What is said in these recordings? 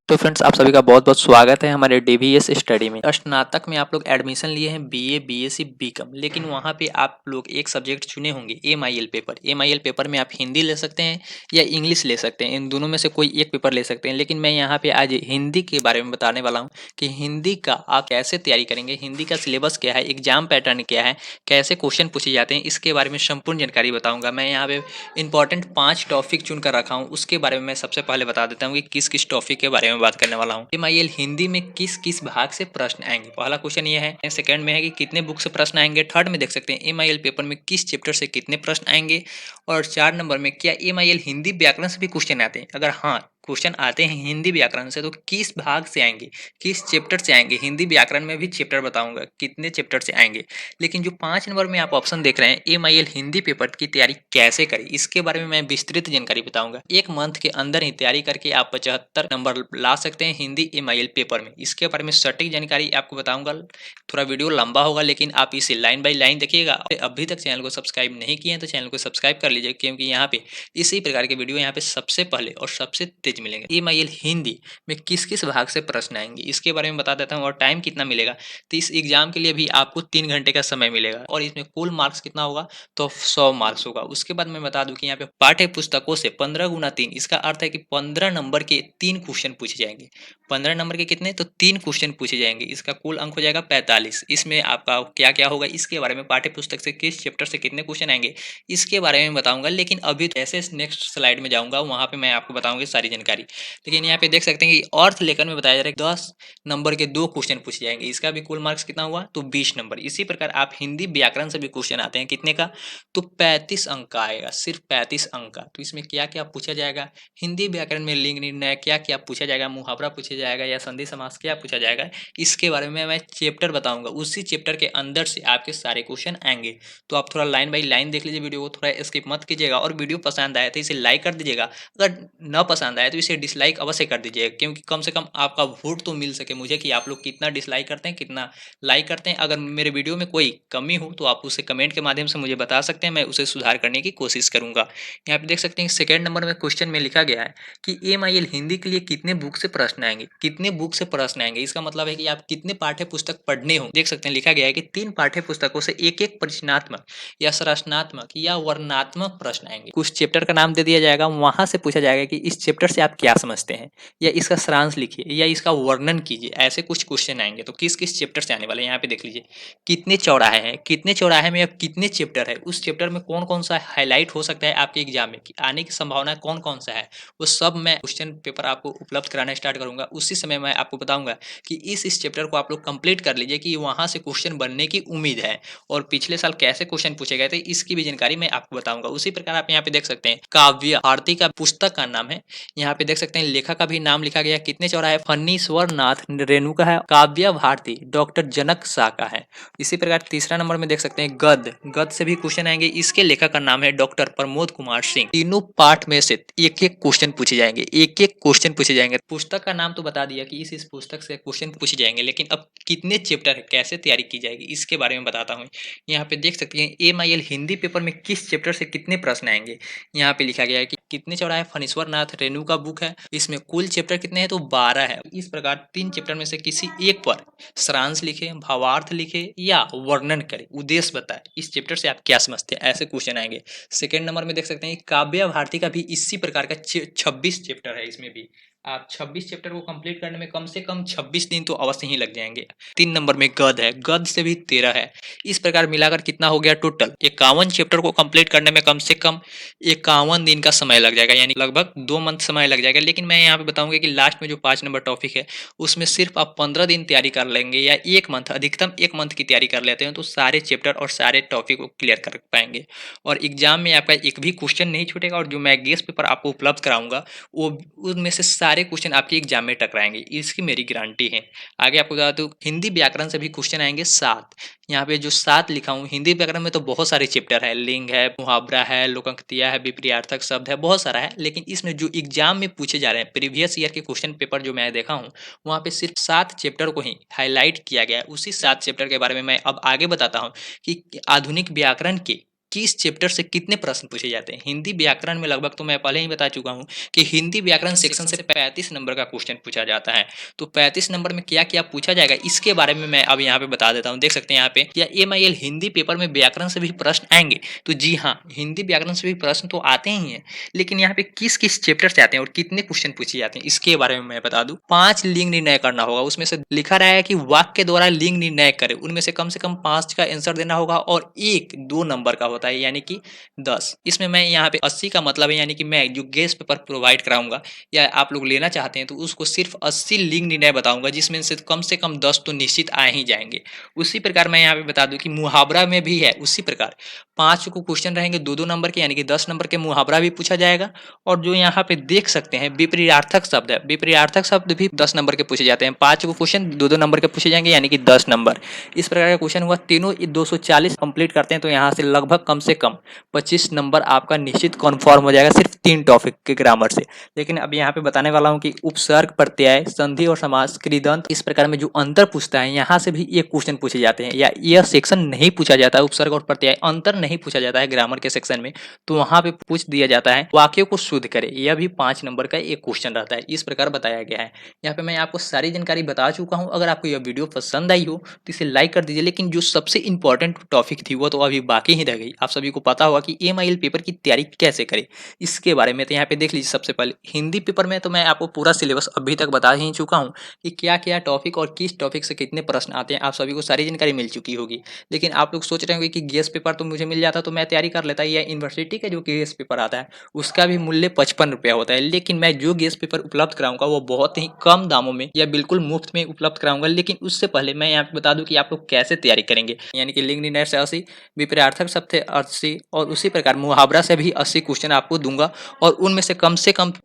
तो फ्रेंड्स आप सभी का बहुत बहुत स्वागत है हमारे डीवीएस स्टडी में। स्नातक में आप लोग एडमिशन लिए हैं बीए बीएससी बीकॉम, लेकिन वहाँ पे आप लोग एक सब्जेक्ट चुने होंगे एमआईएल पेपर। एमआईएल पेपर में आप हिंदी ले सकते हैं या इंग्लिश ले सकते हैं, इन दोनों में से कोई एक पेपर ले सकते हैं। लेकिन मैं यहाँ पे आज हिंदी के बारे में बताने वाला हूँ कि हिंदी का आप कैसे तैयारी करेंगे, हिंदी का सिलेबस क्या है, एग्जाम पैटर्न क्या है, कैसे क्वेश्चन पूछे जाते हैं, इसके बारे में संपूर्ण जानकारी बताऊँगा। मैं यहाँ पे इंपॉर्टेंट 5 टॉपिक चुन कर रखा हूँ, उसके बारे में मैं सबसे पहले बता देता हूँ कि किस किस टॉपिक के बारे में बात करने वाला हूँ। एमआईएल हिंदी में किस किस भाग से प्रश्न आएंगे, पहला क्वेश्चन ये है। सेकंड में है कि कितने बुक से प्रश्न आएंगे। थर्ड में देख सकते हैं एमआईएल पेपर में किस चैप्टर से कितने प्रश्न आएंगे। और 4 नंबर में क्या एमआईएल हिंदी व्याकरण से भी क्वेश्चन आते हैं, अगर हाँ क्वेश्चन आते हैं हिंदी व्याकरण से तो किस भाग से आएंगे, किस चैप्टर से आएंगे। हिंदी व्याकरण में भी चैप्टर बताऊंगा कितने चैप्टर से आएंगे। लेकिन जो 5 नंबर में आप ऑप्शन देख रहे हैं एमआईएल हिंदी पेपर की तैयारी कैसे करें, इसके बारे में मैं विस्तृत जानकारी बताऊंगा। एक मंथ के अंदर ही तैयारी करके आप 75 नंबर ला सकते हैं हिंदी एमआईएल पेपर में। इसके बारे में सटीक जानकारी आपको बताऊंगा। थोड़ा वीडियो लंबा होगा लेकिन आप इसे लाइन बाय लाइन देखिएगा। अभी तक चैनल को सब्सक्राइब नहीं किए हैं तो चैनल को सब्सक्राइब कर लीजिए, क्योंकि यहाँ पे इसी प्रकार के वीडियो यहाँ पे सबसे पहले और सबसे तेज मिलेंगे। एमआईएल हिंदी में किस किस भाग से प्रश्न आएंगे इसके बारे में बता देता हूँ, और टाइम कितना मिलेगा। तो इस एग्जाम के लिए भी आपको 3 घंटे का समय मिलेगा और इसमें कुल मार्क्स कितना होगा तो 100 मार्क्स होगा। उसके बाद मैं बता दूं कि यहाँ पे पाठ्य पुस्तकों से 15 गुना 3, इसका अर्थ है कि 15 नंबर के 3 क्वेश्चन पूछे जाएंगे। 15 नंबर के कितने तो 3 क्वेश्चन पूछे जाएंगे, इसका कुल अंक हो जाएगा 45। इसमें आपका क्या क्या होगा इसके बारे में, पाठ्य पुस्तक से किस चैप्टर से कितने क्वेश्चन आएंगे इसके बारे में बताऊंगा। लेकिन अभी जैसे नेक्स्ट स्लाइड में जाऊंगा वहां पे मैं आपको बताऊंगी सारी जानकारी। लेकिन यहाँ पे देख सकते हैं कि अर्थ लेखन में बताया जा रहा है 10 नंबर के 2 क्वेश्चन पूछे जाएंगे, इसका भी कुल मार्क्स कितना हुआ तो 20 नंबर। इसी प्रकार आप हिंदी व्याकरण से भी क्वेश्चन आते हैं कितने का तो 35 अंक का आएगा, सिर्फ 35 अंक का। तो इसमें क्या क्या पूछा जाएगा, हिंदी व्याकरण में लिंग निर्णय क्या क्या पूछा जाएगा, मुहावरा पूछा जाएगा या संधि समास क्या पूछा जाएगा, इसके बारे में मैं चैप्टर बताऊंगा। उसी चैप्टर के अंदर से आपके सारे क्वेश्चन आएंगे। तो आप थोड़ा लाइन बाई लाइन देख लीजिए वीडियो को, थोड़ा स्किप मत कीजिएगा। और वीडियो पसंद आया तो इसे लाइक कर दीजिएगा, अगर न पसंद आया तो इसे डिसलाइक अवश्य कर दीजिएगा, क्योंकि कम से कम आपका वोट तो मिल सके मुझे कि आप लोग कितना डिसलाइक करते हैं कितना लाइक करते हैं। अगर मेरे वीडियो में कोई कमी हो तो आप उसे कमेंट के माध्यम से मुझे बता सकते हैं, मैं उसे सुधार करने की कोशिश करूंगा। यहाँ पे देख सकते हैं सेकंड नंबर में क्वेश्चन में लिखा गया है कि एमआईएल हिंदी के लिए कितने बुक से प्रश्न आएंगे। कितने बुक से प्रश्न आएंगे इसका मतलब है कि आप कितने पाठ्य पुस्तक पढ़ने हो। देख सकते हैं लिखा गया है कि 3 पाठ्य पुस्तकों से एक एक प्रश्नात्मक या संरचनात्मक या वर्णनात्मक प्रश्न आएंगे। कुछ चैप्टर का नाम दे दिया जाएगा, वहां से पूछा जाएगा कि इस चैप्टर से आप क्या समझते हैं या इसका सारांश लिखिए या इसका वर्णन कीजिए। ऐसे कुछ क्वेश्चन आएंगे। तो किस किस चैप्टर से आने वाले हैं यहाँ पे देख लीजिए। कितने चौराहे हैं, कितने चौराहे में अब कितने चैप्टर है, उस चैप्टर में कौन कौन सा हाईलाइट हो सकता है आपके एग्जाम में, आने की संभावना कौन कौन सा है, वो सब मैं क्वेश्चन पेपर आपको उपलब्ध कराना स्टार्ट करूंगा। उसी समय मैं आपको बताऊंगा कि इस चैप्टर को आप लोग कंप्लीट कर लीजिए कि वहां से क्वेश्चन बनने की उम्मीद है। और पिछले साल कैसे क्वेश्चन पूछे गए थे इसकी भी जानकारी मैं आपको बताऊंगा। उसी प्रकार आप यहाँ पे देख सकते हैं काव्य भारती का पुस्तक का नाम है। यहाँ पे देख सकते हैं लेखक का भी नाम लिखा गया, कितने चौराहे फणीश्वर नाथ रेणु का है, काव्य भारती डॉक्टर जनक शाह का है। इसी प्रकार तीसरा नंबर में देख सकते हैं गद, गद से भी क्वेश्चन आएंगे, इसके लेखक का नाम है डॉक्टर प्रमोद कुमार सिंह। तीनों पार्ट में से एक एक क्वेश्चन पूछे जाएंगे, एक एक क्वेश्चन पूछे जाएंगे। पुस्तक का नाम तो बता दिया कि इस पुस्तक से क्वेश्चन पूछे जाएंगे, लेकिन अब कितने चैप्टर है कैसे तैयारी की जाएगी इसके बारे में बताता हूँ। यहाँ पे देख सकते हैं एमआईएल हिंदी पेपर में किस चैप्टर से कितने प्रश्न आएंगे। यहाँ पे लिखा गया है कि कितने चौराहे फणीश्वर नाथ रेणु का बुक है, इसमें कुल चैप्टर कितने हैं तो 12 है। इस प्रकार 3 चैप्टर में से किसी एक पर सारांश लिखे, भावार्थ लिखे या वर्णन करे, उद्देश्य बताए, इस चैप्टर से आप क्या समझते हैं, ऐसे क्वेश्चन आएंगे। सेकंड नंबर में देख सकते हैं काव्य भारती का भी इसी प्रकार का 26 चैप्टर है। इसमें भी आप 26 चैप्टर को कंप्लीट करने में कम से कम 26 दिन तो अवश्य ही लग जाएंगे। 3 नंबर में गद है, गद से भी 13 है। इस प्रकार मिलाकर कितना हो गया टोटल 51 चैप्टर को कंप्लीट करने में कम से कम 51 दिन का समय लग जाएगा, यानी लगभग 2 मंथ समय लग जाएगा। लेकिन मैं यहाँ पे बताऊंगा कि लास्ट में जो 5 नंबर टॉपिक है उसमें सिर्फ आप 15 दिन तैयारी कर लेंगे या 1 मंथ, अधिकतम 1 मंथ की तैयारी कर लेते हैं तो सारे चैप्टर और सारे टॉपिक को क्लियर कर पाएंगे। और एग्जाम में आपका एक भी क्वेश्चन नहीं छूटेगा। और जो मैं गेस्ट पेपर आपको उपलब्ध कराऊंगा वो उनमें से सारे क्वेश्चन आपके एग्जाम में टकराएंगे, इसकी मेरी गारंटी है। आगे आपको बता दूं हिंदी व्याकरण से भी क्वेश्चन आएंगे 7। यहाँ पे जो 7 लिखा हूँ, हिंदी व्याकरण में तो बहुत सारे चैप्टर है, लिंग है, मुहावरा है, लोकाक्तिया है, विपरीतार्थक शब्द है, बहुत सारा है। लेकिन इसमें जो एग्जाम में पूछे जा रहे हैं प्रीवियस ईयर के क्वेश्चन पेपर जो मैं देखा हूँ वहाँ पे सिर्फ 7 चैप्टर को ही हाईलाइट किया गया है। उसी 7 चैप्टर के बारे में मैं अब आगे बताता हूँ कि आधुनिक व्याकरण के किस चैप्टर से कितने प्रश्न पूछे जाते हैं। हिंदी व्याकरण में लगभग तो मैं पहले ही बता चुका हूँ कि हिंदी व्याकरण सेक्शन से 35 नंबर का क्वेश्चन पूछा जाता है। तो 35 नंबर में क्या क्या पूछा जाएगा इसके बारे में मैं अब यहाँ पे बता देता हूँ। देख सकते हैं यहाँ पे, क्या MIL हिंदी पेपर में व्याकरण से भी प्रश्न आएंगे? तो जी हाँ, हिंदी व्याकरण से भी प्रश्न तो आते ही हैं, लेकिन यहाँ पे किस किस चैप्टर से आते हैं और कितने क्वेश्चन पूछे जाते हैं इसके बारे में मैं बता दूं। 5 लिंग निर्णय करना होगा, उसमें से लिखा रहा है कि वाक्य के द्वारा लिंग निर्णय करें, उनमें से कम 5 का आंसर देना होगा और एक 2 नंबर का होता है यानी कि 10। इसमें मैं यहाँ पे 80 का मतलब है यानी कि मैं जो गेस पेपर प्रोवाइड कराऊंगा या आप लोग लेना चाहते हैं तो उसको सिर्फ 80 लिंग निर्णय बताऊंगा, जिसमें से कम 10 तो निश्चित आ ही जाएंगे। उसी प्रकार मैं यहाँ पे बता दूं कि मुहावरा में भी है उसी प्रकार 5 को क्वेश्चन रहेंगे 2-2 नंबर के यानी कि 10 नंबर के मुहावरा भी पूछा जाएगा। और जो यहाँ पे देख सकते हैं विपरीतार्थक शब्द है, विपरीतार्थक शब्द भी 10 नंबर के पूछे जाते हैं। 5 को क्वेश्चन 2-2 नंबर के पूछे जाएंगे यानी कि 10 नंबर। इस प्रकार का क्वेश्चन हुआ, तीनों 240 कंप्लीट करते हैं तो यहाँ से लगभग कम से कम 25 नंबर आपका निश्चित कन्फर्म हो जाएगा सिर्फ 3 टॉपिक के ग्रामर से। लेकिन अब यहाँ पे बताने वाला हूँ कि उपसर्ग, प्रत्यय, संधि और समास, कृदंत, इस प्रकार में जो अंतर पूछता है यहाँ से भी एक क्वेश्चन पूछे जाते हैं, या यह सेक्शन नहीं पूछा जाता है, उपसर्ग और प्रत्यय अंतर नहीं पूछा जाता है ग्रामर के सेक्शन में, तो वहां पे पूछ दिया जाता है वाक्यों को शुद्ध करे। यह भी 5 नंबर का एक क्वेश्चन रहता है। इस प्रकार बताया गया है। यहाँ पे मैं आपको सारी जानकारी बता चुका हूँ। अगर आपको यह वीडियो पसंद आई हो तो इसे लाइक कर दीजिए, लेकिन जो सबसे इंपॉर्टेंट टॉपिक थी वो तो अभी बाकी ही रह गई। आप सभी को पता होगा कि MIL पेपर की तैयारी कैसे करें इसके बारे में। तो यहाँ पे देख लीजिए, सबसे पहले हिंदी पेपर में तो मैं आपको पूरा सिलेबस अभी तक बता ही चुका हूँ कि क्या क्या टॉपिक और किस टॉपिक से कितने प्रश्न आते हैं, आप सभी को सारी जानकारी मिल चुकी होगी। लेकिन आप लोग सोच रहे होंगे कि गेस पेपर तो मुझे मिल जाता तो मैं तैयारी कर लेता, या यूनिवर्सिटी का जो गेस पेपर आता है उसका भी मूल्य 55 रुपया होता है। लेकिन मैं जो गेस पेपर उपलब्ध कराऊंगा वो बहुत ही कम दामों में या बिल्कुल मुफ्त में उपलब्ध कराऊंगा। लेकिन उससे पहले मैं यहाँ पे बता दूं कि आप लोग कैसे तैयारी करेंगे, यानी कि लिंग निर्णय से 80, विपरीतार्थक शब्द से 80 और उसी प्रकार मुहावरा से भी 80 क्वेश्चन आपको दूंगा, और उनमें से कम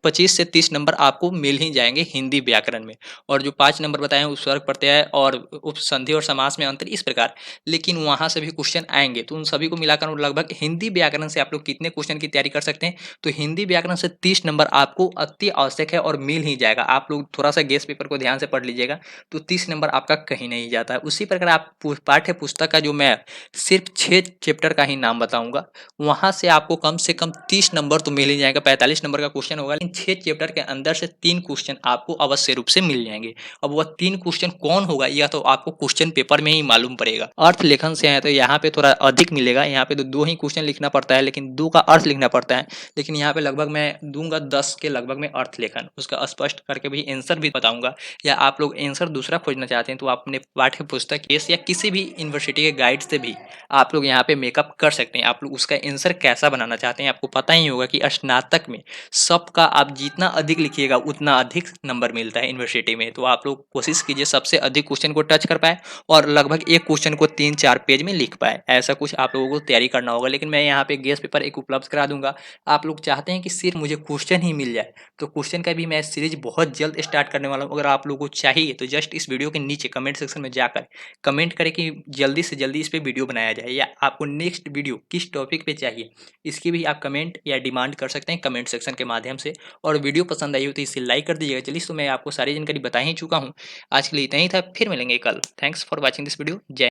25 से 30 नंबर आपको मिल ही जाएंगे हिंदी व्याकरण में। और जो 5 नंबर बताए हैं उपसर्ग, प्रत्यय और उपसंधि और समास में अंतर, इस प्रकार। लेकिन वहां से भी क्वेश्चन आएंगे, तो उन सभी को मिलाकर लगभग हिंदी व्याकरण से आप लोग कितने क्वेश्चन की तैयारी कर सकते हैं, तो हिंदी व्याकरण से 30 नंबर आपको अति आवश्यक है और मिल ही जाएगा। आप लोग थोड़ा सा गेस पेपर को ध्यान से पढ़ लीजिएगा तो 30 नंबर आपका कहीं नहीं जाता है। उसी प्रकार आप पाठ्य पुस्तक का जो मैं सिर्फ 6 चैप्टर का ही नाम बताऊंगा, वहां से कम 30 नंबर तो मिल ही जाएगा। 45 नंबर का क्वेश्चन होगा, लेकिन 6 चैप्टर के अंदर से 3 क्वेश्चन आपको अवश्य रूप से मिल जाएंगे। अब वह 3 क्वेश्चन कौन होगा यह तो आपको क्वेश्चन पेपर में ही मालूम पड़ेगा। अर्थ लेखन से है तो यहाँ पे थोड़ा अधिक मिलेगा, यहाँ पे तो 2 ही क्वेश्चन लिखना पड़ता है, लेकिन 2 का अर्थ लिखना पड़ता है। लेकिन यहाँ पे लगभग मैं दूंगा 10 के लगभग में अर्थ लेखन, उसका स्पष्ट करके भी आंसर भी बताऊंगा। या आप लोग आंसर दूसरा खोजना चाहते हैं तो आप अपने पाठ्य पुस्तक या किसी भी यूनिवर्सिटी के गाइड से भी आप लोग यहाँ पे मेकअप कर सकते हैं। आप लोग उसका आंसर कैसा बनाना चाहते हैं, आपको पता ही होगा कि स्नातक में सबका आप जितना अधिक लिखिएगा उतना अधिक नंबर मिलता है यूनिवर्सिटी में। तो आप लोग कोशिश कीजिए सबसे अधिक क्वेश्चन को टच कर पाए और लगभग एक क्वेश्चन को 3-4 पेज में लिख पाए, ऐसा कुछ आप लोगों को तैयारी करना होगा। लेकिन मैं यहाँ पे गेस पेपर एक उपलब्ध करा दूंगा। आप लोग चाहते हैं कि सिर्फ मुझे क्वेश्चन ही मिल जाए, तो क्वेश्चन का भी मैं सीरीज बहुत जल्द स्टार्ट करने वाला हूँ। अगर आप लोगों को चाहिए तो जस्ट इस वीडियो के नीचे कमेंट सेक्शन में जाकर कमेंट करें कि जल्दी से जल्दी इस पर वीडियो बनाया जाए, या आपको नेक्स्ट वीडियो किस टॉपिक पे चाहिए इसकी भी आप कमेंट या डिमांड कर सकते हैं कमेंट सेक्शन के माध्यम से। और वीडियो पसंद आई हो तो इसे लाइक कर दीजिएगा। चलिए, तो मैं आपको सारी जानकारी बता ही चुका हूँ। आज के लिए इतना ही था, फिर मिलेंगे कल। Thanks for watching this video. जय